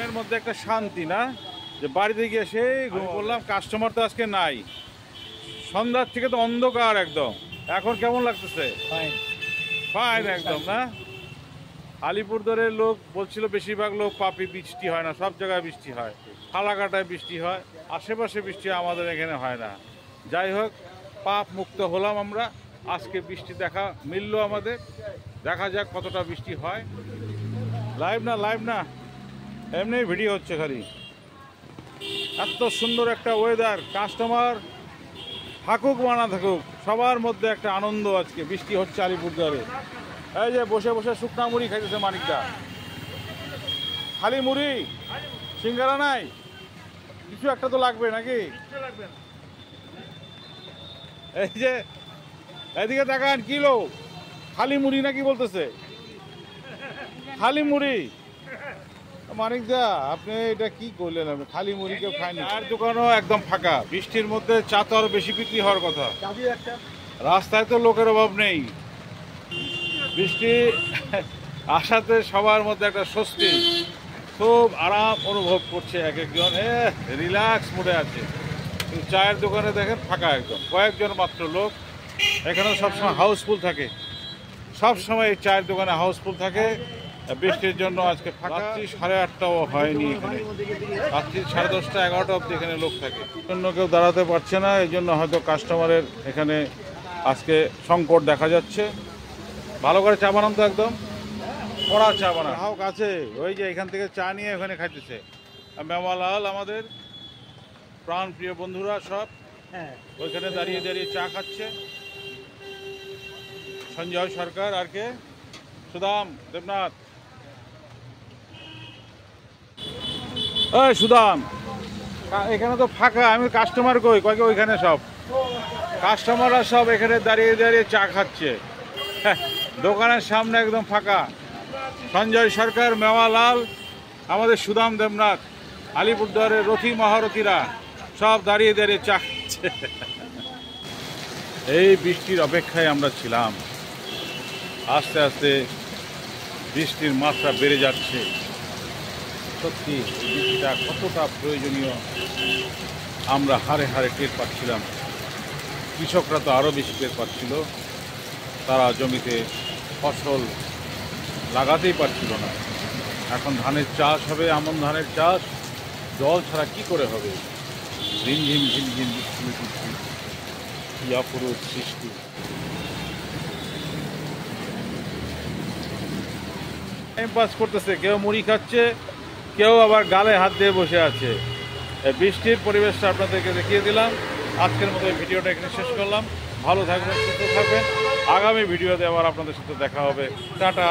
মনের মধ্যে একটা শান্তি না, যে বাড়িতে গিয়ে সেই বললাম কাস্টমার তো আজকে নাই, সন্ধ্যার থেকে তো অন্ধকার একদম। এখন কেমন লাগতেছে? ফাইন একদম না। আলিপুরদুয়ারের লোক বলছিল বেশিরভাগ লোক পাপি, বৃষ্টি হয় না, সব জায়গায় বৃষ্টি হয়, ফালাকাটায় বৃষ্টি হয়, আশেপাশে বৃষ্টি আমাদের এখানে হয় না। যাই হোক, পাপ মুক্ত হলাম আমরা, আজকে বৃষ্টি দেখা মিলল আমাদের। দেখা যাক কতটা বৃষ্টি হয়। লাইভ না এমনি ভিডিও হচ্ছে খালি। এত সুন্দর একটা ওয়েদার, কাস্টমার থাকুক বা না থাকুক সবার মধ্যে একটা আনন্দ। আজকে বৃষ্টি হচ্ছে আলিপুরদুয়ারে। এই যে বসে বসে শুকনা মুড়ি খাইতেছে মানিকদা। খালি মুড়ি, সিঙ্গারা নাই, কিছু একটা তো লাগবে নাকি? এই যে এদিকে তাকান, কিলো খালি মুড়ি নাকি বলতেছে? খালি মুড়ি। মানিকদা আপনি এটা কি করলেন? আপনি খালি মুড়ি কেউ খায়নি। চায়ের দোকানও একদম ফাঁকা, বৃষ্টির মধ্যে চা তো আরো বেশি বিক্রি হওয়ার কথা। রাস্তায় তো লোকের অভাব নেই। বৃষ্টি আসাতে সবার মধ্যে একটা স্বস্তি, খুব আরাম অনুভব করছে এক একজন, রিল্যাক্স মুডে আছে। কিন্তু চায়ের দোকানে দেখেন ফাঁকা একদম, কয়েকজন মাত্র লোক। এখানে সবসময় হাউসফুল থাকে, সবসময় এই চায়ের দোকানে হাউসফুল থাকে। বৃষ্টির জন্য আজকে ফাঁকা। রাত্রি 8:30টাও হয়নি এখানে, রাত্রি 10:30, 11টা অবধি এখানে লোক থাকে। জন্য কেউ দাঁড়াতে পারছে না, এই জন্য হয়তো কাস্টমারের এখানে আজকে সংকট দেখা যাচ্ছে। ভালো করে চা বানান তো, একদম কড়া চা বানান। গ্রাহক আছে, ওই যে এখান থেকে চা নিয়ে ওখানে খাইতেছে। মেওয়ালাল আমাদের প্রাণ প্রিয় বন্ধুরা সব ওইখানে দাঁড়িয়ে দাঁড়িয়ে চা খাচ্ছে। সঞ্জয় সরকার আর কে, সুদাম দেবনাথ। সুদাম, এখানে তো ফাঁকা, আমি কাস্টমার কই? কয় ওইখানে সব কাস্টমাররা সব এখানে দাঁড়িয়ে দাঁড়িয়ে চা খাচ্ছে। দোকানের সামনে একদম ফাঁকা। সঞ্জয় সরকার, মেওয়ালাল, আমাদের সুদাম দেবনাথ, আলিপুরদুয়ারের রথী মহারথীরা সব দাঁড়িয়ে দাঁড়িয়ে চা খাচ্ছে। এই বৃষ্টির অপেক্ষায় আমরা ছিলাম। আস্তে আস্তে বৃষ্টির মাত্রা বেড়ে যাচ্ছে। সত্যি বৃষ্টিটা কতটা প্রয়োজনীয় আমরা হারে হারে টের পাচ্ছিলাম। কৃষকরা তো আরও বেশি টের পাচ্ছিল। তারা জমিতে ফসল লাগাতেই পারছিল না। এখন ধানের চাষ হবে, আমন ধানের চাষ, জল ছাড়া কি করে হবে? ঝিমঝিম ঝিমঝিম বৃষ্টি, কি অপরূপ সৃষ্টি। টাইম পাস করতেছে, কেউ মুড়ি খাচ্ছে, কেউ আবার গালে হাত দিয়ে বসে আছে। বৃষ্টির পরিবেশটা আপনাদেরকে দেখিয়ে দিলাম। আজকের মতো এই ভিডিওটা এখানে শেষ করলাম। ভালো থাকবেন, সুস্থ থাকবেন। আগামী ভিডিওতে আবার আপনাদের সাথে দেখা হবে। টাটা।